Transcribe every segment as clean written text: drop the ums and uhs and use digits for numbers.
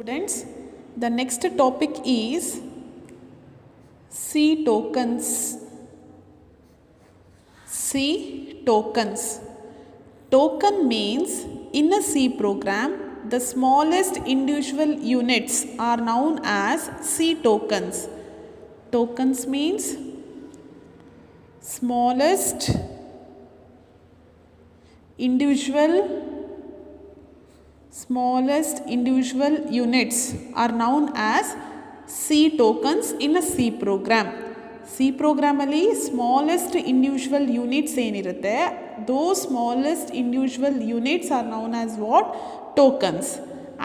Students, the next topic is C tokens. C tokens. Token means in a C program, the smallest individual units are known as C tokens. Tokens means smallest individual units are known as C tokens in a C program. C program ಅಲ್ಲಿ smallest individual units ಏನಿರುತ್ತೆ, those smallest individual units are known as what? Tokens.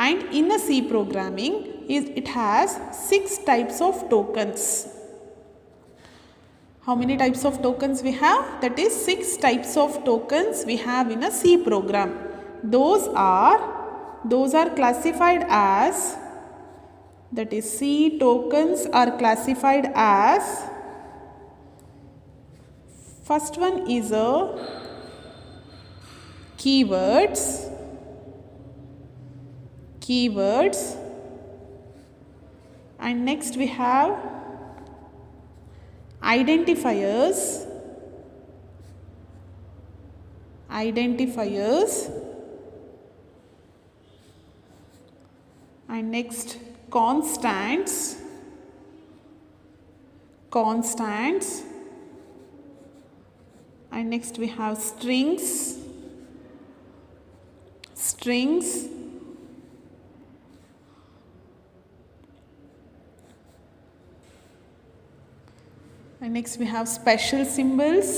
And in a C programming, it has 6 types of tokens. How many types of tokens we have? That is 6 types of tokens we have in a C program. Those are classified as, that is C tokens are classified as, first one is a keywords, and next we have identifiers, and next constants, and next we have strings, and next we have special symbols,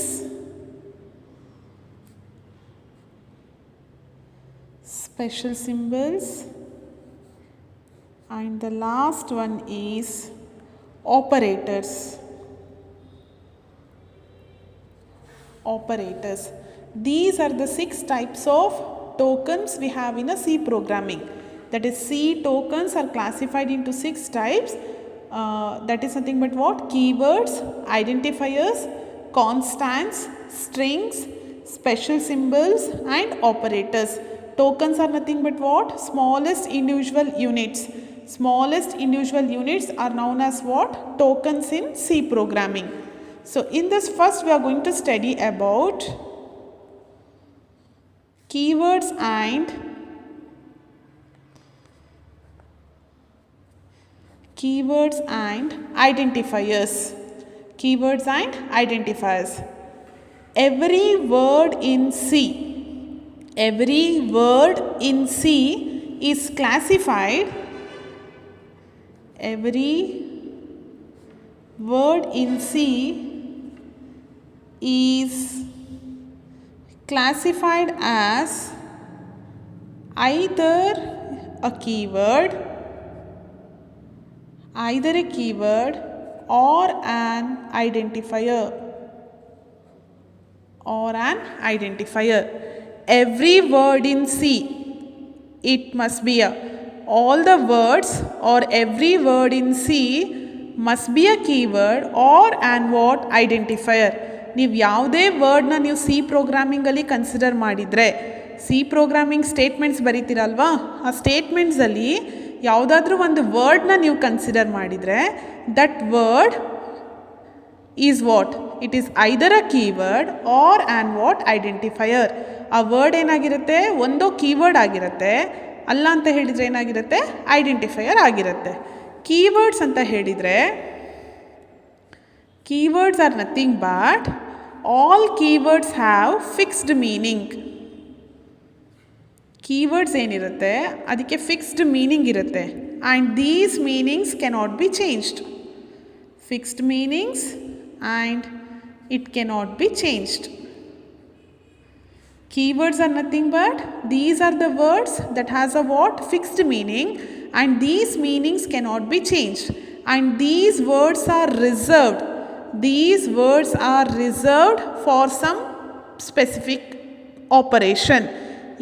and the last one is operators. These are the 6 types of tokens we have in a C programming. That is, C tokens are classified into 6 types. That is nothing but what? Keywords, identifiers, constants, strings, special symbols, and operators. Tokens are nothing but what? Smallest individual units. Smallest individual units are known as what? Tokens in C programming. So in this first we are going to study about keywords and identifiers. Every word in C is classified. Every word in C is classified as either a keyword or an identifier. Every word in C, it must be all the words or every word in C must be a keyword or an what? Identifier. ನೀವು ಯಾವುದೇ ವರ್ಡ್ನ ನೀವು C ಪ್ರೋಗ್ರಾಮಿಂಗಲ್ಲಿ consider ಮಾಡಿದರೆ, C programming statements ಬರೀತೀರಲ್ವಾ, ಆ ಸ್ಟೇಟ್ಮೆಂಟ್ಸಲ್ಲಿ ಯಾವುದಾದ್ರೂ ಒಂದು ವರ್ಡ್ನ ನೀವು ಕನ್ಸಿಡರ್ ಮಾಡಿದರೆ, that word is what? It is either a keyword or an what? Identifier. ಆ ವರ್ಡ್ ಏನಾಗಿರುತ್ತೆ? ಒಂದೋ ಕೀವರ್ಡ್ ಆಗಿರುತ್ತೆ, ಅಲ್ಲ ಅಂತ ಹೇಳಿದರೆ ಏನಾಗಿರುತ್ತೆ? ಐಡೆಂಟಿಫೈಯರ್ ಆಗಿರುತ್ತೆ. ಕೀವರ್ಡ್ಸ್ ಅಂತ ಹೇಳಿದರೆ, keywords are nothing but all keywords have fixed meaning. Keywords ಏನಿರುತ್ತೆ ಅದಕ್ಕೆ fixed meaning ಇರುತ್ತೆ, and these meanings cannot be changed. Fixed meanings and it cannot be changed. Keywords are nothing but these are the words that has a what? Fixed meaning, and these meanings cannot be changed, and these words are reserved. For some specific operation.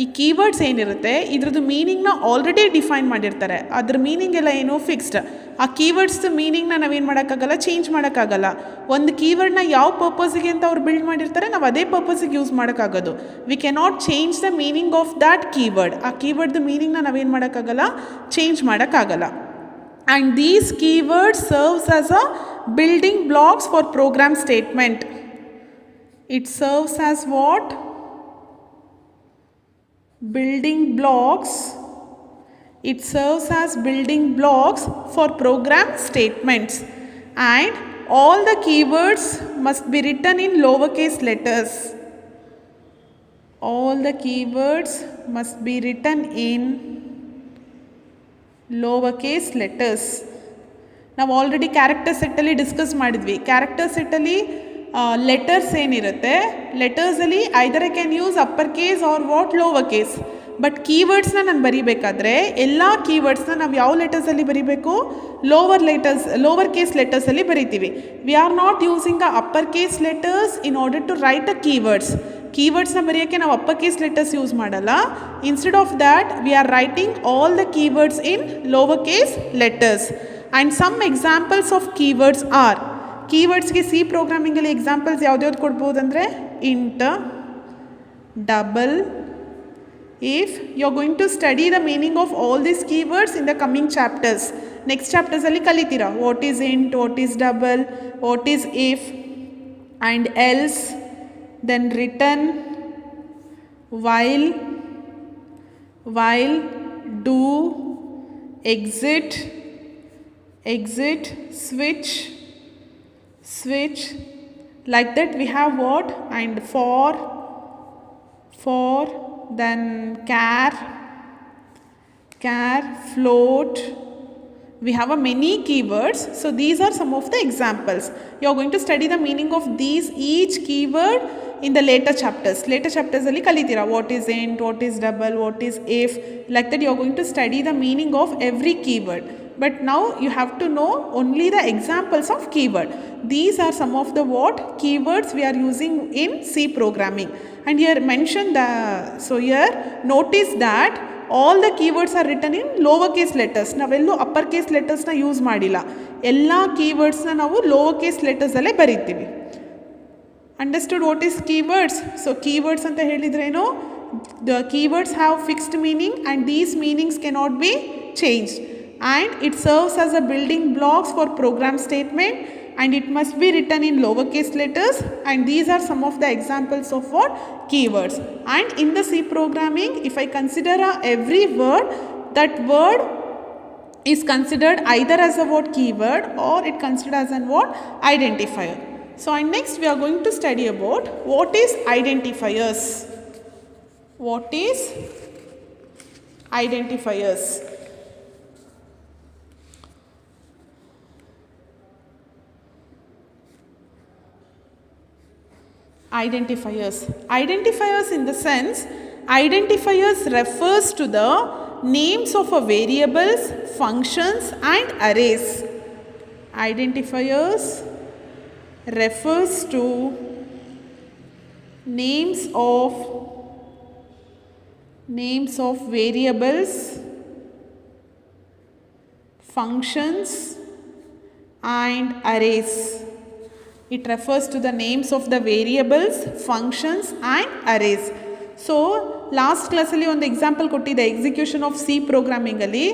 ಈ keywords ಏನಿರುತ್ತೆ ಇದ್ರದ್ದು ಮೀನಿಂಗ್ನ already define ಮಾಡಿರ್ತಾರೆ. ಅದ್ರ meaning ಎಲ್ಲ ಏನು fixed. ಆ keywords ಮೀನಿಂಗ್ನ ನಾವೇನು ಮಾಡೋಕ್ಕಾಗಲ್ಲ, ಚೇಂಜ್ ಮಾಡೋಕ್ಕಾಗಲ್ಲ. ಒಂದು ಕೀವರ್ಡ್ನ ಯಾವ ಪರ್ಪಸ್ಗೆ ಅಂತ ಅವ್ರು ಬಿಲ್ಡ್ ಮಾಡಿರ್ತಾರೆ, ನಾವು ಅದೇ ಪರ್ಪಸ್ಗೆ ಯೂಸ್ ಮಾಡೋಕ್ಕಾಗೋದು. We cannot change the meaning of that keyword. ಆ ಕೀವರ್ಡ್ದು ಮೀನಿಂಗ್ನ ನಾವೇನು ಮಾಡೋಕ್ಕಾಗಲ್ಲ, ಚೇಂಜ್ ಮಾಡೋಕ್ಕಾಗಲ್ಲ. And these keywords serves as a building blocks for program statement. It serves as what? Building blocks. It serves as building blocks for program statements. And all the keywords must be written in lowercase letters. All the keywords must be written in lowercase letters. ನಾವು already character ಸೆಟ್ಟಲ್ಲಿ discuss ಮಾಡಿದ್ವಿ. Character ಸೆಟ್ಟಲ್ಲಿ letters ಏನಿರುತ್ತೆ, ಲೆಟರ್ಸಲ್ಲಿ either I can use upper case or what lower case. But ಕೀವರ್ಡ್ಸ್ನ ನಾನು ಬರೀಬೇಕಾದ್ರೆ ಎಲ್ಲ ಕೀವರ್ಡ್ಸ್ನ ನಾವು ಯಾವ ಲೆಟರ್ಸಲ್ಲಿ ಬರೀಬೇಕು, ಲೋವರ್ ಕೇಸ್ ಲೆಟರ್ಸಲ್ಲಿ ಬರಿತೀವಿ. We are not using the upper case letters in order to write a ಕೀವರ್ಡ್ಸ್ನ ಬರೆಯೋಕ್ಕೆ ನಾವು ಅಪ್ಪರ್ ಕೇಸ್ ಲೆಟರ್ಸ್ ಯೂಸ್ ಮಾಡಲ್ಲ. Instead of that we are writing all the keywords in lower case letters. And some examples of keywords are, ಕೀವರ್ಡ್ಸ್ಗೆ C ಪ್ರೋಗ್ರಾಮಿಂಗಲ್ಲಿ examples ಯಾವ್ದ್ಯಾವ್ದು ಕೊಡ್ಬೋದು ಅಂದರೆ int, double, if. You are going to study the meaning of all these keywords in the coming chapters. Next ಚಾಪ್ಟರ್ಸಲ್ಲಿ ಕಲಿತೀರಾ what is int, what is double, what is if and else, then return, while, do, exit, switch, like that we have what, and for, then care, float. We have a many keywords. So these are some of the examples. You are going to study the meaning of these each keyword in the later chapters ಅಲ್ಲಿ ಕಲಿತೀರಾ what is int, what is double, what is if, like that you are going to study the meaning of every keyword. But now you have to know only the examples of keyword. These are some of the what keywords we are using in C programming. And here mention the, so here notice that all the keywords are written in lower case letters. ನಾವೆಲ್ಲೂ upper case ಲೆಟರ್ಸ್ನ use ಮಾಡಿಲ್ಲ. ಎಲ್ಲ ಕೀವರ್ಡ್ಸ್ನ ನಾವು lower case ಲೆಟರ್ಸಲ್ಲೇ ಬರೀತೀವಿ. Understood what is keywords? So keywords ಅಂತ ಹೇಳಿದ್ರೇನು, the keywords have fixed meaning and these meanings cannot be changed. And it serves as a building blocks for program statement and it must be written in lowercase letters, and these are some of the examples of what keywords. And in the C programming, if I consider every word, that word is considered either as a word keyword or it considered as a word identifier. So and next we are going to study about what is identifiers. What is identifiers? Identifiers in the sense, identifiers refers to the names of a variables, functions and arrays. Identifiers refers to names of variables, functions and arrays. It refers to the names of the variables, functions and arrays. So last class alli ಒಂದು example ಕೊಟ್ಟಿದ್ದೆ execution of C programming ಅಲ್ಲಿ.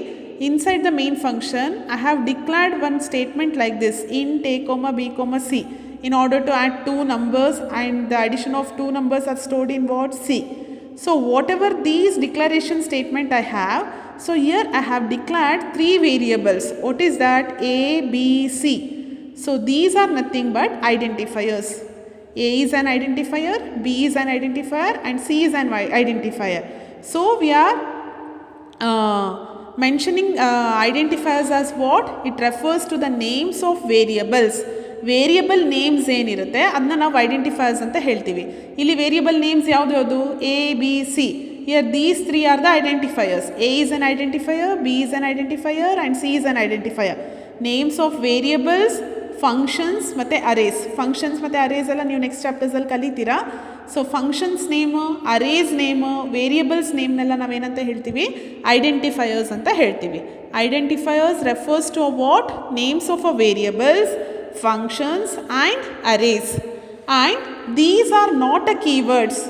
Inside the main function I have declared one statement like this, int a, b, c, in order to add two numbers, and the addition of two numbers are stored in what, C. So whatever these declaration statement I have, so here I have declared three variables. What is that? A, b, c. So these are nothing but identifiers. A is an identifier, B is an identifier and C is an identifier. So we are mentioning identifiers as what? It refers to the names of variables. Variable names ಏನಿರುತ್ತೆ ಅದನ್ನ ನಾವು ಐಡೆಂಟಿಫೈರ್ಸ್ ಅಂತ ಹೇಳ್ತೀವಿ. ಇಲ್ಲಿ variable names ಯಾವುದು? A, B, C. Here these three are the identifiers. A is an identifier, B is an identifier and C is an identifier. Names of variables, functions ಮತ್ತು arrays. Functions ಮತ್ತು arrays ಎಲ್ಲ ನೀವು next ಚಾಪ್ಟರ್ಸಲ್ಲಿ ಕಲಿತೀರಾ. So functions name, arrays name, variables ನೇಮ್ನೆಲ್ಲ ನಾವೇನಂತ ಹೇಳ್ತೀವಿ, identifiers ಅಂತ ಹೇಳ್ತೀವಿ. Identifiers refers to what, names of a variables, functions and arrays. And these are not a keywords.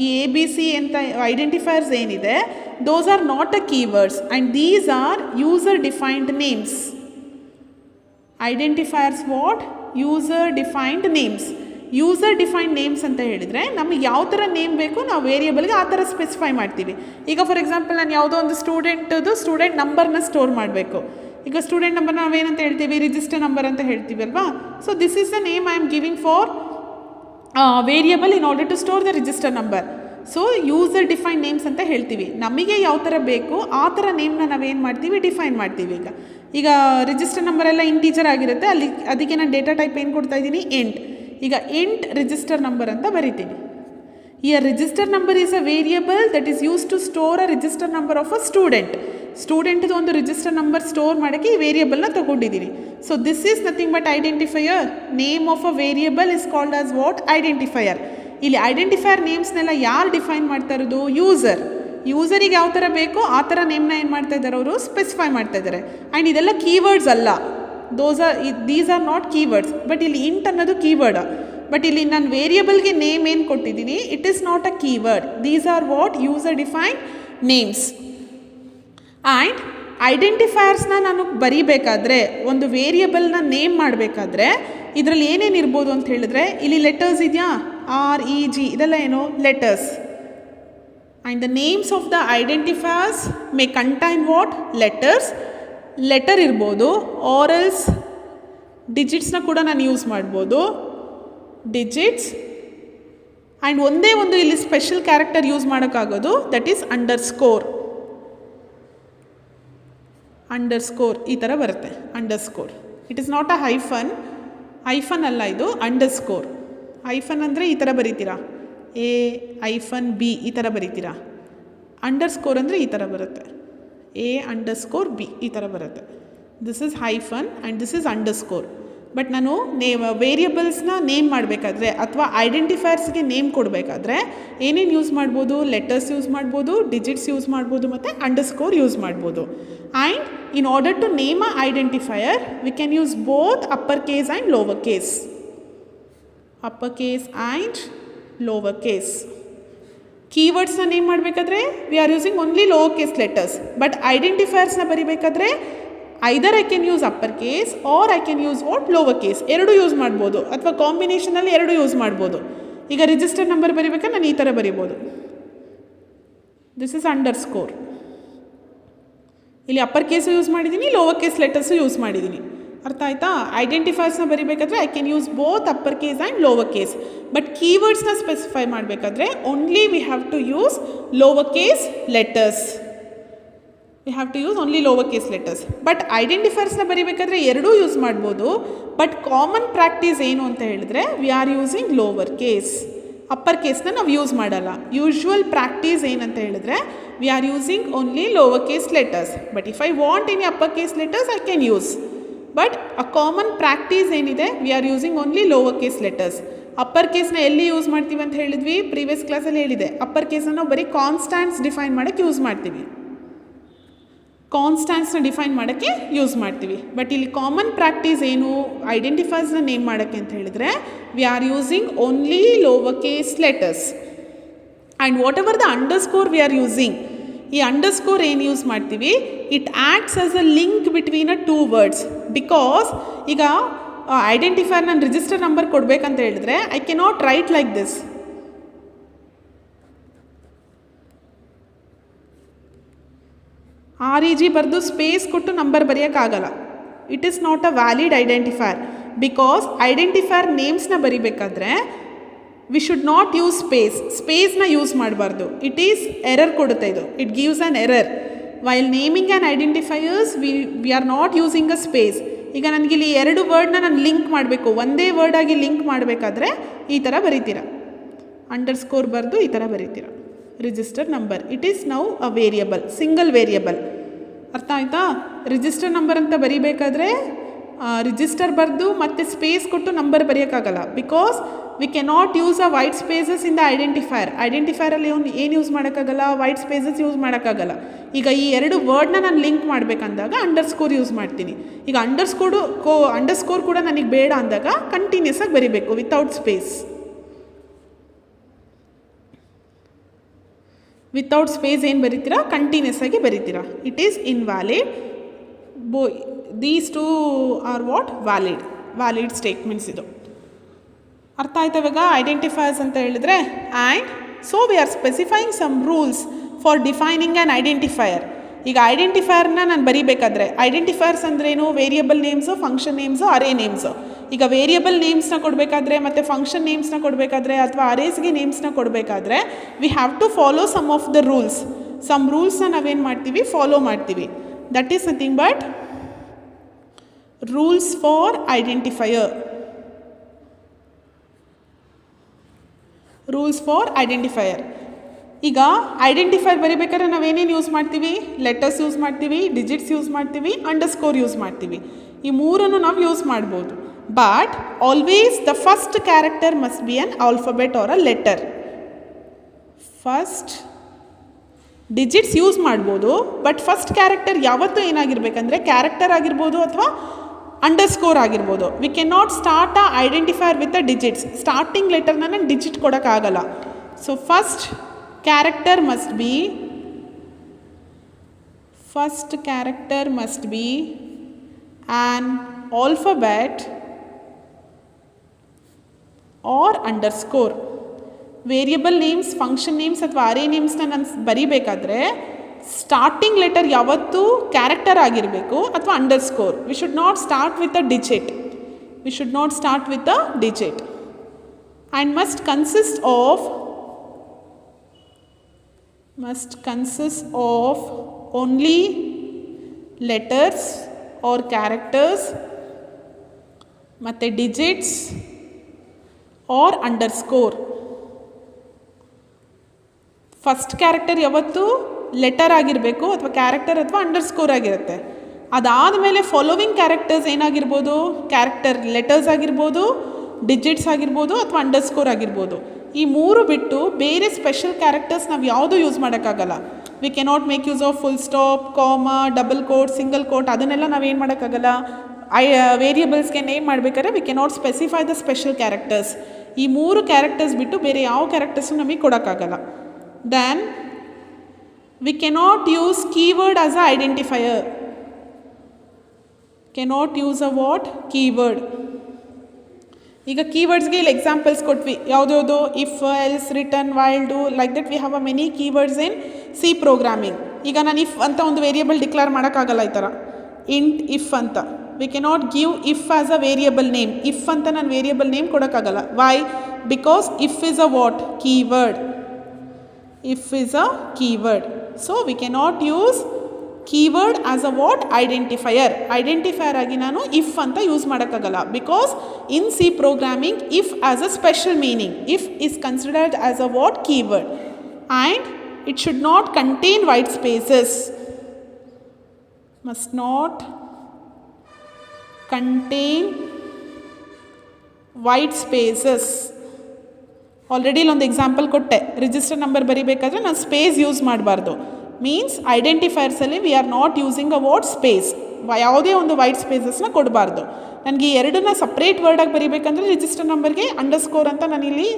ಈ ಎ ಬಿ ಸಿ ಅಂತ ಐಡೆಂಟಿಫೈಯರ್ಸ್ ಏನಿದೆ, those are not a keywords and these are user defined names. Identifiers what, user defined names. User defined names ಅಂತ ಹೇಳಿದರೆ ನಮಗೆ ಯಾವ ಥರ name ಬೇಕು ನಾವು ವೇರಿಯಬಲ್ಗೆ ಆ ಥರ ಸ್ಪೆಸಿಫೈ ಮಾಡ್ತೀವಿ. ಈಗ ಫಾರ್ ಎಕ್ಸಾಂಪಲ್ ನಾನು ಯಾವುದೋ ಒಂದು ಸ್ಟೂಡೆಂಟ್ ನಂಬರ್ನ ಸ್ಟೋರ್ ಮಾಡಬೇಕು. ಈಗ ಸ್ಟೂಡೆಂಟ್ ನಂಬರ್ ನಾವೇನಂತ ಹೇಳ್ತೀವಿ, ರಿಜಿಸ್ಟರ್ ನಂಬರ್ ಅಂತ ಹೇಳ್ತೀವಿ ಅಲ್ವಾ. So this is the name I am giving for variable in order to store the register number. So user define names ಅಂತ ಹೇಳ್ತೀವಿ. ನಮಗೆ ಯಾವ ಥರ ಬೇಕು ಆ ಥರ ನೇಮ್ನ ನಾವೇನು ಮಾಡ್ತೀವಿ, ಡಿಫೈನ್ ಮಾಡ್ತೀವಿ. ಈಗ ರಿಜಿಸ್ಟರ್ ನಂಬರ್ ಎಲ್ಲ ಇಂಟೀಜರ್ ಆಗಿರುತ್ತೆ, ಅದಕ್ಕೆ ನಾನು ಡೇಟಾ ಟೈಪ್ ಏನು ಕೊಡ್ತಾ ಇದ್ದೀನಿ, ಎಂಟ್. ಈಗ ಎಂಟ್ ರಿಜಿಸ್ಟರ್ ನಂಬರ್ ಅಂತ ಬರಿತೀನಿ. ಈ register number is a variable that is use to store a register number of a ಸ್ಟೂಡೆಂಟ್ದು ಒಂದು ರಿಜಿಸ್ಟರ್ ನಂಬರ್ ಸ್ಟೋರ್ ಮಾಡೋಕ್ಕೆ ಈ ವೇರಿಯಬಲ್ನ ತೊಗೊಂಡಿದ್ದೀನಿ. So this is nothing but identifier. Name of a variable is called as what, identifier. ಇಲ್ಲಿ identifier ನೇಮ್ಸ್ನೆಲ್ಲ ಯಾರು define ಮಾಡ್ತಾ ಇರೋದು, ಯೂಸರಿಗೆ ಯಾವ ಥರ ಬೇಕೋ ಆ ಥರ ನೇಮ್ನ ಏನು ಮಾಡ್ತಾ ಇದ್ದಾರೆ, ಅವರು ಸ್ಪೆಸಿಫೈ ಮಾಡ್ತಾ ಇದ್ದಾರೆ. ಆ್ಯಂಡ್ ಇದೆಲ್ಲ ಕೀವರ್ಡ್ಸ್ ಅಲ್ಲ, these are not keywords. But ಇಲ್ಲಿ ಇಂಟ್ ಅನ್ನೋದು ಕೀವರ್ಡ್. ಬಟ್ ಇಲ್ಲಿ ನಾನು ವೇರಿಯಬಲ್ಗೆ ನೇಮ್ ಏನು ಕೊಟ್ಟಿದ್ದೀನಿ, it is not a keyword. These are what, user defined names. And ಐಡೆಂಟಿಫೈಯರ್ಸ್ನ ನಾನು ಬರೀಬೇಕಾದ್ರೆ, ಒಂದು ವೇರಿಯಬಲ್ನ ನೇಮ್ ಮಾಡಬೇಕಾದ್ರೆ ಇದರಲ್ಲಿ ಏನೇನು ಇರ್ಬೋದು ಅಂತ ಹೇಳಿದ್ರೆ, ಇಲ್ಲಿ ಲೆಟರ್ಸ್ ಇದೆಯಾ, REG ಇದೆಲ್ಲ ಏನು, letters. And the names of the identifiers May contain what, letters. Letter ಇರ್ಬೋದು, ಆರಲ್ಸ್ ಡಿಜಿಟ್ಸ್ನ ಕೂಡ ನಾನು ಯೂಸ್ ಮಾಡ್ಬೋದು, ಡಿಜಿಟ್ಸ್. ಆ್ಯಂಡ್ ಒಂದೇ ಒಂದು ಇಲ್ಲಿ ಸ್ಪೆಷಲ್ ಕ್ಯಾರೆಕ್ಟರ್ ಯೂಸ್ ಮಾಡೋಕ್ಕಾಗೋದು, ದಟ್ ಈಸ್ ಅಂಡರ್ಸ್ಕೋರ್. ಈ ಥರ ಬರುತ್ತೆ, underscore. It is not a hyphen ಅಲ್ಲ ಇದು, ಅಂಡರ್ಸ್ಕೋರ್. ಹೈಫನ್ ಅಂದರೆ ಈ ಥರ ಬರೀತೀರಾ, A-B ಈ ಥರ ಬರೀತೀರಾ. ಅಂಡರ್ಸ್ಕೋರ್ ಅಂದರೆ ಈ ಥರ ಬರುತ್ತೆ, A_B ಈ ಥರ ಬರುತ್ತೆ. This is hyphen and this is underscore. But ನಾನು ವೇರಿಯಬಲ್ಸ್ನ ನೇಮ್ ಮಾಡಬೇಕಾದ್ರೆ ಅಥವಾ ಐಡೆಂಟಿಫೈಯರ್ಸ್ಗೆ ನೇಮ್ ಕೊಡಬೇಕಾದ್ರೆ ಏನೇನು ಯೂಸ್ ಮಾಡ್ಬೋದು, ಲೆಟರ್ಸ್ ಯೂಸ್ ಮಾಡ್ಬೋದು, ಡಿಜಿಟ್ಸ್ ಯೂಸ್ ಮಾಡ್ಬೋದು ಮತ್ತು ಅಂಡರ್ಸ್ಕೋರ್ ಯೂಸ್ ಮಾಡ್ಬೋದು. And in order to name a identifier we can use both upper case and lower case. ಕೀವರ್ಡ್ಸ್ನ ನೇಮ್ ಮಾಡಬೇಕಾದ್ರೆ we are using only lower case letters. But ಐಡೆಂಟಿಫೈಯರ್ಸ್ನ ಬರೀಬೇಕಾದ್ರೆ either I can use upper case or I can use what, lower case. ಎರಡು use ಮಾಡ್ಬೋದು ಅಥವಾ ಕಾಂಬಿನೇಷನಲ್ಲಿ ಎರಡು use ಮಾಡ್ಬೋದು. ಈಗ ರಿಜಿಸ್ಟರ್ ನಂಬರ್ ಬರೀಬೇಕಾದ್ರೆ ನಾನು ಈ ಥರ ಬರಿಬೋದು, ದಿಸ್ ಇಸ್ ಅಂಡರ್ಸ್ಕೋರ್. ಇಲ್ಲಿ ಅಪ್ಪರ್ ಕೇಸು ಯೂಸ್ ಮಾಡಿದ್ದೀನಿ, ಲೋವರ್ ಕೇಸ್ ಲೆಟರ್ಸು ಯೂಸ್ ಮಾಡಿದ್ದೀನಿ. ಅರ್ಥ ಆಯ್ತಾ? ಐಡೆಂಟಿಫೈರ್ಸ್ನ ಬರೀಬೇಕಾದ್ರೆ I can use both upper case and lower case. But ಕೀವರ್ಡ್ಸ್ನ ಸ್ಪೆಸಿಫೈ ಮಾಡಬೇಕಾದ್ರೆ only we have to use lower case letters. But ಐಡೆಂಟಿಫೈರ್ಸ್ನ ಬರೀಬೇಕಾದ್ರೆ ಎರಡೂ ಯೂಸ್ ಮಾಡ್ಬೋದು. ಬಟ್ ಕಾಮನ್ ಪ್ರಾಕ್ಟೀಸ್ ಏನು ಅಂತ ಹೇಳಿದ್ರೆ we are using lower case. Upper ಕೇಸ್ನ ನಾವು ಯೂಸ್ ಮಾಡಲ್ಲ. ಯೂಶ್ವಲ್ ಪ್ರಾಕ್ಟೀಸ್ ಏನಂತ ಹೇಳಿದ್ರೆ we are using only lower case letters. But if I want any upper case letters I can use. But a common practice ಏನಿದೆ we are using only lower case letters. Upper ಕೇಸ್ನ ಎಲ್ಲಿ use ಮಾಡ್ತೀವಿ ಅಂತ ಹೇಳಿದ್ವಿ, previous ಕ್ಲಾಸಲ್ಲಿ ಹೇಳಿದೆ. Upper ಕೇಸ್ನ ನಾವು ಬರೀ ಕಾನ್ಸ್ಟಾಂಟ್ಸ್ ಡಿಫೈನ್ ಮಾಡೋಕ್ಕೆ ಯೂಸ್ ಮಾಡ್ತೀವಿ. ಬಟ್ ಇಲ್ಲಿ ಕಾಮನ್ ಪ್ರಾಕ್ಟೀಸ್ ಏನು, ಐಡೆಂಟಿಫೈರ್ಸ್ನ ನೇಮ್ ಮಾಡೋಕ್ಕೆ ಅಂತ ಹೇಳಿದರೆ we are using only lower case letters. And whatever the underscore we are using, ಈ ಅಂಡರ್ಸ್ಕೋರ್ ಏನು ಯೂಸ್ ಮಾಡ್ತೀವಿ, it acts as a link between a two words. Because ಈಗ ಐಡೆಂಟಿಫೈರ್ ನಾನು ರಿಜಿಸ್ಟರ್ ನಂಬರ್ ಕೊಡಬೇಕಂತ ಹೇಳಿದ್ರೆ I cannot write like this. REG ಬರೆದು space ಕೊಟ್ಟು number ಬರೆಯೋಕ್ಕಾಗಲ್ಲ. It is not a valid identifier. Because identifier ನೇಮ್ಸ್ನ ಬರಿಬೇಕಾದ್ರೆ ವಿ ಶುಡ್ ನಾಟ್ ಯೂಸ್ ಸ್ಪೇಸ್ನ ಯೂಸ್ ಮಾಡಬಾರ್ದು. ಇಟ್ ಈಸ್ ಎರರ್ ಕೊಡುತ್ತೆ ಇದು. It gives an error while naming an identifiers. We are not using a space. ಈಗ ನನಗಿಲ್ಲಿ ಎರಡು ವರ್ಡ್ನ ನಾನು ಲಿಂಕ್ ಮಾಡಬೇಕು, ಒಂದೇ ವರ್ಡಾಗಿ ಲಿಂಕ್ ಮಾಡಬೇಕಾದ್ರೆ ಈ ಥರ ಬರೀತೀರ, ಅಂಡರ್ಸ್ಕೋರ್ ಬರೆದು ಈ ಥರ ಬರೀತೀರ. Register number, it is now a variable, single variable. ಅರ್ಥ ಆಯ್ತಾ? ರಿಜಿಸ್ಟರ್ ನಂಬರ್ ಅಂತ ಬರೀಬೇಕಾದ್ರೆ ರಿಜಿಸ್ಟರ್ ಬರೆದು ಮತ್ತು ಸ್ಪೇಸ್ ಕೊಟ್ಟು ನಂಬರ್ ಬರೆಯೋಕ್ಕಾಗಲ್ಲ. Because we cannot use a white spaces in the ಐಡೆಂಟಿಫೈರಲ್ಲಿ ಏನು ಯೂಸ್ ಮಾಡೋಕ್ಕಾಗಲ್ಲ, ವೈಟ್ ಸ್ಪೇಸಸ್ ಯೂಸ್ ಮಾಡೋಕ್ಕಾಗಲ್ಲ. ಈಗ ಈ ಎರಡು ವರ್ಡ್ನ ನಾನು ಲಿಂಕ್ ಮಾಡಬೇಕಂದಾಗ ಅಂಡರ್ಸ್ಕೋರ್ ಯೂಸ್ ಮಾಡ್ತೀನಿ. ಈಗ ಅಂಡರ್ಸ್ಕೋರ್ ಕೂಡ ನನಗೆ ಬೇಡ ಅಂದಾಗ ಕಂಟಿನ್ಯೂಸ್ ಆಗಿ ಬರೀಬೇಕು ವಿತೌಟ್ ಸ್ಪೇಸ್. ವಿತೌಟ್ ಸ್ಪೇಸ್ ಏನು ಬರೀತೀರಾ, ಕಂಟಿನ್ಯೂಸ್ ಆಗಿ ಬರೀತೀರಾ. It is invalid. These two are what valid statements. ಇದು ಅರ್ಥ ಆಯ್ತಾ ಇವಾಗ ಐಡೆಂಟಿಫೈರ್ಸ್ ಅಂತ ಹೇಳಿದ್ರೆ. And so we are specifying some rules for defining an identifier. ಈಗ ಐಡೆಂಟಿಫೈಯರ್ನ ನಾನು ಬರೀಬೇಕಾದ್ರೆ, ಐಡೆಂಟಿಫೈರ್ಸ್ ಅಂದ್ರೇನು, variable names, function names, array names. ಈಗ ವೇರಿಯಬಲ್ ನೇಮ್ಸ್ನ ಕೊಡಬೇಕಾದ್ರೆ ಮತ್ತು ಫಂಕ್ಷನ್ ನೇಮ್ಸ್ನ ಕೊಡಬೇಕಾದ್ರೆ ಅಥವಾ ಅರೇಸ್ಗೆ ನೇಮ್ಸ್ನ ಕೊಡಬೇಕಾದ್ರೆ we have to follow some of the rules. Some ರೂಲ್ಸ್ನ ನಾವೇನು ಮಾಡ್ತೀವಿ, ಫಾಲೋ ಮಾಡ್ತೀವಿ. That is nothing but rules for identifier. Rules for identifier. ಈಗ ಐಡೆಂಟಿಫೈರ್ ಬರೀಬೇಕಾದ್ರೆ ನಾವೇನೇನು ಯೂಸ್ ಮಾಡ್ತೀವಿ, ಲೆಟರ್ಸ್ ಯೂಸ್ ಮಾಡ್ತೀವಿ, ಡಿಜಿಟ್ಸ್ ಯೂಸ್ ಮಾಡ್ತೀವಿ, ಅಂಡರ್ಸ್ಕೋರ್ ಯೂಸ್ ಮಾಡ್ತೀವಿ. ಈ ಮೂರನ್ನು ನಾವು ಯೂಸ್ ಮಾಡ್ಬೋದು. But always the first character must be an alphabet or a letter. First digits use ಮಾಡ್ಬೋದು, ಬಟ್ ಫಸ್ಟ್ ಕ್ಯಾರೆಕ್ಟರ್ ಯಾವತ್ತೂ ಏನಾಗಿರ್ಬೇಕಂದ್ರೆ ಕ್ಯಾರೆಕ್ಟರ್ ಆಗಿರ್ಬೋದು ಅಥವಾ ಅಂಡರ್ಸ್ಕೋರ್ ಆಗಿರ್ಬೋದು. We can not start a identifier with a digits. Starting ಲೆಟರ್ನ ನಾನು digit ಕೊಡೋಕ್ಕಾಗಲ್ಲ. So first character must be an alphabet or underscore. Variable names, function names ಅಥವಾ array ನೇಮ್ಸ್ನ ನಾನು ಬರೀಬೇಕಾದ್ರೆ ಸ್ಟಾರ್ಟಿಂಗ್ ಲೆಟರ್ ಯಾವತ್ತೂ ಕ್ಯಾರೆಕ್ಟರ್ ಆಗಿರಬೇಕು ಅಥವಾ underscore. We should not start with a digit. And must consist of only letters or characters ಮತ್ತು digits or underscore. First character ಯಾವತ್ತೂ letter ಆಗಿರಬೇಕು ಅಥವಾ ಕ್ಯಾರೆಕ್ಟರ್ ಅಥವಾ ಅಂಡರ್ಸ್ಕೋರ್ ಆಗಿರುತ್ತೆ. ಅದಾದಮೇಲೆ ಫಾಲೋವಿಂಗ್ ಕ್ಯಾರೆಕ್ಟರ್ಸ್ ಏನಾಗಿರ್ಬೋದು, ಕ್ಯಾರೆಕ್ಟರ್ ಲೆಟರ್ಸ್ ಆಗಿರ್ಬೋದು, ಡಿಜಿಟ್ಸ್ ಆಗಿರ್ಬೋದು ಅಥವಾ ಅಂಡರ್ಸ್ಕೋರ್ ಆಗಿರ್ಬೋದು. ಈ ಮೂರು ಬಿಟ್ಟು ಬೇರೆ ಸ್ಪೆಷಲ್ ಕ್ಯಾರೆಕ್ಟರ್ಸ್ ನಾವು ಯಾವುದೂ ಯೂಸ್ ಮಾಡೋಕ್ಕಾಗಲ್ಲ. We cannot make use of full stop, comma, double quote, single quote, ಅದನ್ನೆಲ್ಲ ನಾವೇನು ಮಾಡೋಕ್ಕಾಗಲ್ಲ. ವೇರಿಯಬಲ್ಸ್ಗೆ ನೇಮ್ ಮಾಡಬೇಕಾದ್ರೆ we cannot specify the special characters. ಈ ಮೂರು ಕ್ಯಾರೆಕ್ಟರ್ಸ್ ಬಿಟ್ಟು ಬೇರೆ ಯಾವ ಕ್ಯಾರೆಕ್ಟರ್ಸು ನಮಗೆ ಕೊಡೋಕ್ಕಾಗಲ್ಲ. Then we cannot use keyword as a identifier. Cannot use a what? Keyword. ಈಗ ಕೀವರ್ಡ್ಸ್ಗೆ ಇಲ್ಲಿ ಎಕ್ಸಾಂಪಲ್ಸ್ ಕೊಟ್ವಿ. ಯಾವುದ್ಯಾವುದು, if, else, return, while, do, like that we have a many keywords in C programming. ಈಗ ನಾನು ಇಫ್ ಅಂತ ಒಂದು ವೇರಿಯಬಲ್ ಡಿಕ್ಲೇರ್ ಮಾಡೋಕ್ಕಾಗಲ್ಲ. ಈ ಥರ ಇಂಟ್ ಇಫ್ ಅಂತ we cannot give if as a variable name. If ಅಂತ ನಾನು ವೇರಿಯಬಲ್ ನೇಮ್ ಕೊಡೋಕ್ಕಾಗಲ್ಲ. Why? Because if is a what? Keyword. If is a keyword. So we cannot use keyword as a what? Identifier. Identifier ಆಗಿ ನಾನು if ಅಂತ use ಮಾಡೋಕ್ಕಾಗಲ್ಲ. Because in C programming if as a special meaning. If is considered as a what? Keyword. And it should not contain white spaces. Must not contain white spaces. Already ಇಲ್ಲೊಂದು example ಕೊಟ್ಟೆ. Register number ಬರೀಬೇಕಾದ್ರೆ ನಾನು space use ಮಾಡಬಾರ್ದು. Means ಐಡೆಂಟಿಫೈರ್ಸಲ್ಲಿ we are not using a what? Space. ಯಾವುದೇ ಒಂದು white ಸ್ಪೇಸಸ್ನ ಕೊಡಬಾರ್ದು. ನನಗೆ ಈ ಎರಡನ್ನ ಸಪ್ರೇಟ್ ವರ್ಡಾಗಿ ಬರೀಬೇಕಂದ್ರೆ ರಿಜಿಸ್ಟರ್ ನಂಬರ್ಗೆ ಅಂಡರ್ಸ್ಕೋರ್ ಅಂತ ನಾನಿಲ್ಲಿ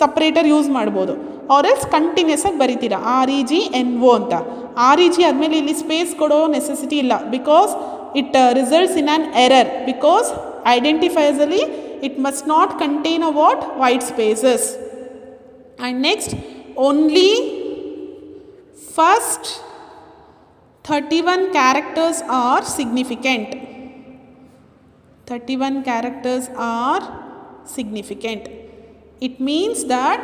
ಸಪ್ರೇಟರ್ ಯೂಸ್ ಮಾಡ್ಬೋದು. ಆರ್ ಎಲ್ಸ್ ಕಂಟಿನ್ಯೂಸ್ ಆಗಿ ಬರೀತೀರಾ REGNO ಅಂತ. REG ಆದಮೇಲೆ ಇಲ್ಲಿ ಸ್ಪೇಸ್ ಕೊಡೋ ನೆಸೆಸಿಟಿ ಇಲ್ಲ. Because it results in an error. Because ಐಡೆಂಟಿಫೈರ್ಸಲ್ಲಿ it must not contain a what? White spaces. And next, only first 31 characters are significant. 31 characters are significant. It means that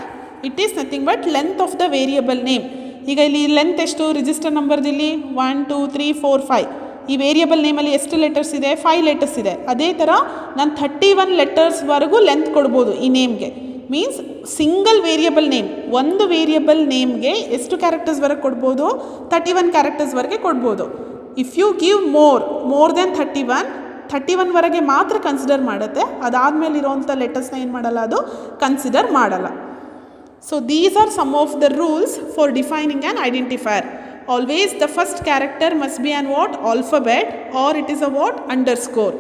it is nothing but length of the variable name. ಈಗ ಇಲ್ಲಿ length ಎಷ್ಟು register ನಂಬರ್ದಲ್ಲಿ 1 2 3 4 5. ಈ variable ನೇಮಲ್ಲಿ ಎಷ್ಟು letters ಇದೆ? 5 letters ಇದೆ. ಅದೇ ಥರ ನಾನು 31 ಲೆಟರ್ಸ್ವರೆಗೂ ಲೆಂತ್ ಕೊಡ್ಬೋದು ಈ ನೇಮ್ಗೆ. ಮೀನ್ಸ್ ಸಿಂಗಲ್ ವೇರಿಯಬಲ್ ನೇಮ್, ಒಂದು ವೇರಿಯಬಲ್ ನೇಮ್ಗೆ ಎಷ್ಟು ಕ್ಯಾರೆಕ್ಟರ್ಸ್ವರೆಗೆ ಕೊಡ್ಬೋದು? 31 ಕ್ಯಾರೆಕ್ಟರ್ಸ್ವರೆಗೆ ಕೊಡ್ಬೋದು. If you give more than 31, 31ವರೆಗೆ ಮಾತ್ರ ಕನ್ಸಿಡರ್ ಮಾಡುತ್ತೆ. ಅದಾದಮೇಲೆ ಇರೋವಂಥ ಲೆಟರ್ಸ್ನ ಏನು ಮಾಡಲ್ಲ, ಅದು ಕನ್ಸಿಡರ್ ಮಾಡಲ್ಲ. So these are some of the rules for defining an identifier. Always the first character must be an what? Alphabet, or it is a what? Underscore.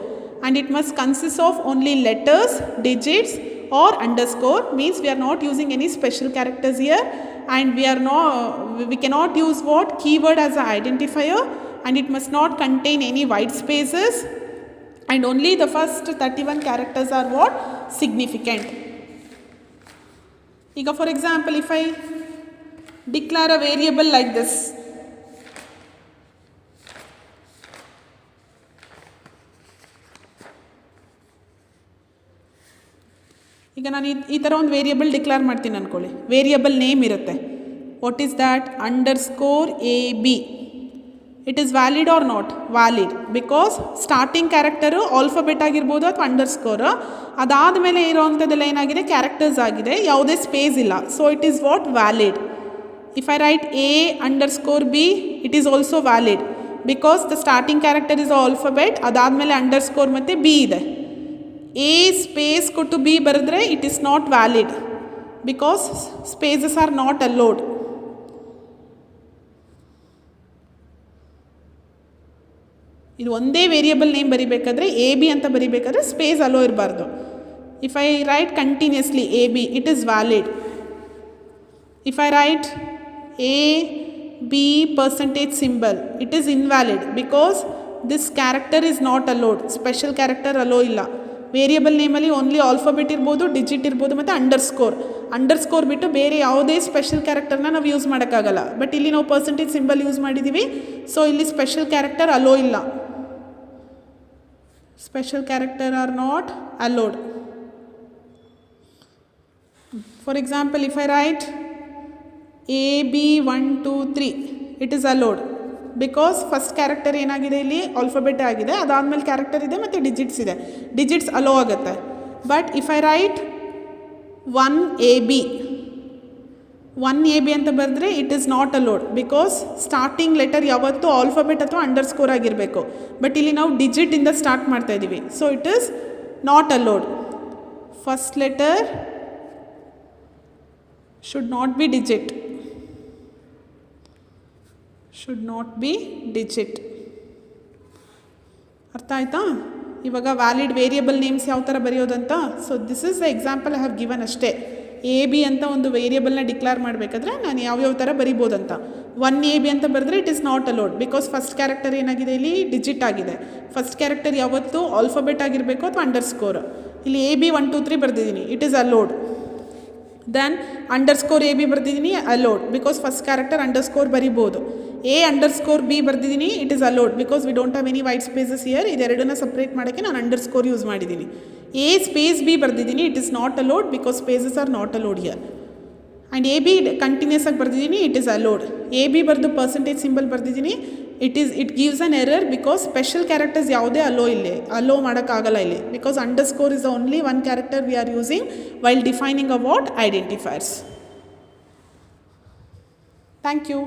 And it must consist of only letters, digits or underscore. Means we are not using any special characters here, and we cannot use what? Keyword as an identifier, and it must not contain any white spaces, and only the first 31 characters are what? Significant. Ega for example, if I declare a variable like this, ಈಗ ನಾನು ಈ ಥರ ಒಂದು variable declare ಮಾಡ್ತೀನಿ ಅಂದ್ಕೊಳ್ಳಿ. Variable name ಇರುತ್ತೆ. What is that? Underscore AB. It is valid or not? Valid, because starting character alphabet ಆಗಿರ್ಬೋದು ಅಥವಾ ಅಂಡರ್ಸ್ಕೋರ್. ಅದಾದಮೇಲೆ ಇರೋವಂಥದ್ದೆಲ್ಲ ಏನಾಗಿದೆ? ಕ್ಯಾರೆಕ್ಟರ್ಸ್ ಆಗಿದೆ, ಯಾವುದೇ ಸ್ಪೇಸ್ ಇಲ್ಲ. So it is what? Valid. If I write A_B, it is also valid, because the starting character is alphabet, ಅದಾದಮೇಲೆ underscore ಮತ್ತು B ಇದೆ. A ಸ್ಪೇಸ್ ಕೊಟ್ಟು B ಬರೆದ್ರೆ it is not valid, because spaces are not allowed. ಇದು ಒಂದೇ variable name ಬರಿಬೇಕಾದ್ರೆ AB ಅಂತ ಬರಿಬೇಕಾದ್ರೆ ಸ್ಪೇಸ್ ಅಲೋ ಇರಬಾರ್ದು. If I write continuously AB, it is valid. If I write AB percentage symbol, it is invalid, because this character is not allowed. Special character allow ಇಲ್ಲ. Variable ನೇಮಲ್ಲಿ only alphabet ಇರ್ಬೋದು, digit ಇರ್ಬೋದು ಮತ್ತು underscore ಬಿಟ್ಟು ಬೇರೆ ಯಾವುದೇ special ಕ್ಯಾರೆಕ್ಟರ್ನ ನಾವು use ಮಾಡೋಕ್ಕಾಗಲ್ಲ. But ಇಲ್ಲಿ ನಾವು ಪರ್ಸೆಂಟೇಜ್ ಸಿಂಬಲ್ ಯೂಸ್ ಮಾಡಿದ್ದೀವಿ, ಸೊ ಇಲ್ಲಿ ಸ್ಪೆಷಲ್ ಕ್ಯಾರೆಕ್ಟರ್ ಅಲೋ ಇಲ್ಲ. Special character are not allowed. For example, if I write AB123, it is allowed, because first character ಏನಾಗಿದೆ, ಇಲ್ಲಿ ಆಲ್ಫಾಬೆಟ್ ಆಗಿದೆ, ಅದಾದಮೇಲೆ ಕ್ಯಾರೆಕ್ಟರ್ ಇದೆ ಮತ್ತು ಡಿಜಿಟ್ಸ್ ಇದೆ. ಡಿಜಿಟ್ಸ್ ಅಲೋ ಆಗುತ್ತೆ. But if I write 1AB ಅಂತ ಬರೆದ್ರೆ it is not allowed, because starting letter ಯಾವತ್ತೂ ಆಲ್ಫಾಬೆಟ್ ಅಥವಾ ಅಂಡರ್ಸ್ಕೋರ್ ಆಗಿರಬೇಕು. ಬಟ್ ಇಲ್ಲಿ ನಾವು ಡಿಜಿಟಿಂದ ಸ್ಟಾರ್ಟ್ ಮಾಡ್ತಾ ಇದ್ದೀವಿ, so it is not allowed. First letter should not be digit. ಅರ್ಥ ಆಯ್ತಾ? ಇವಾಗ ವ್ಯಾಲಿಡ್ ವೇರಿಯಬಲ್ ನೇಮ್ಸ್ ಯಾವ ಥರ ಬರೆಯೋದಂತ. So this is the example I have given ಅಷ್ಟೇ. AB ಅಂತ ಒಂದು ವೇರಿಯಬಲ್ನ ಡಿಕ್ಲೇರ್ ಮಾಡಬೇಕಾದ್ರೆ ನಾನು ಯಾವ್ಯಾವ ಥರ ಬರಿಬೋದಂತ. 1AB ಅಂತ ಬರೆದ್ರೆ it is not allowed, because first character ಏನಾಗಿದೆ, ಇಲ್ಲಿ ಡಿಜಿಟ್ ಆಗಿದೆ. ಫಸ್ಟ್ ಕ್ಯಾರೆಕ್ಟರ್ ಯಾವತ್ತೂ ಆಲ್ಫಾಬೆಟ್ ಆಗಿರಬೇಕು ಅಥವಾ ಅಂಡರ್ಸ್ಕೋರ್. ಇಲ್ಲಿ AB123 ಬರೆದಿದ್ದೀನಿ, it is allowed. Then underscore AB ಬರೆದಿದ್ದೀನಿ, allowed, because first character underscore ಬರಿಬೋದು. A_B ಬರೆದಿದ್ದೀನಿ, it is allowed, because we don't have any white spaces here. ಇದೆರಡನ್ನ ಸಪ್ರೇಟ್ ಮಾಡೋಕ್ಕೆ ನಾನು ಅಂಡರ್ಸ್ಕೋರ್ ಯೂಸ್ ಮಾಡಿದ್ದೀನಿ. A_B ಬರೆದಿದ್ದೀನಿ, it is not allowed, because spaces are not allowed here. And AB continuous ಆಗಿ ಬರೆದಿದ್ದೀನಿ, it is allowed. AB ಬರೆದು percentage symbol ಬರೆದಿದ್ದೀನಿ, it gives an error, because special characters ಯಾವುದೇ ಅಲೋ ಮಾಡೋಕ್ಕಾಗಲ್ಲ ಇಲ್ಲಿ, because underscore is only one character we are using while defining a what? Identifiers. Thank you.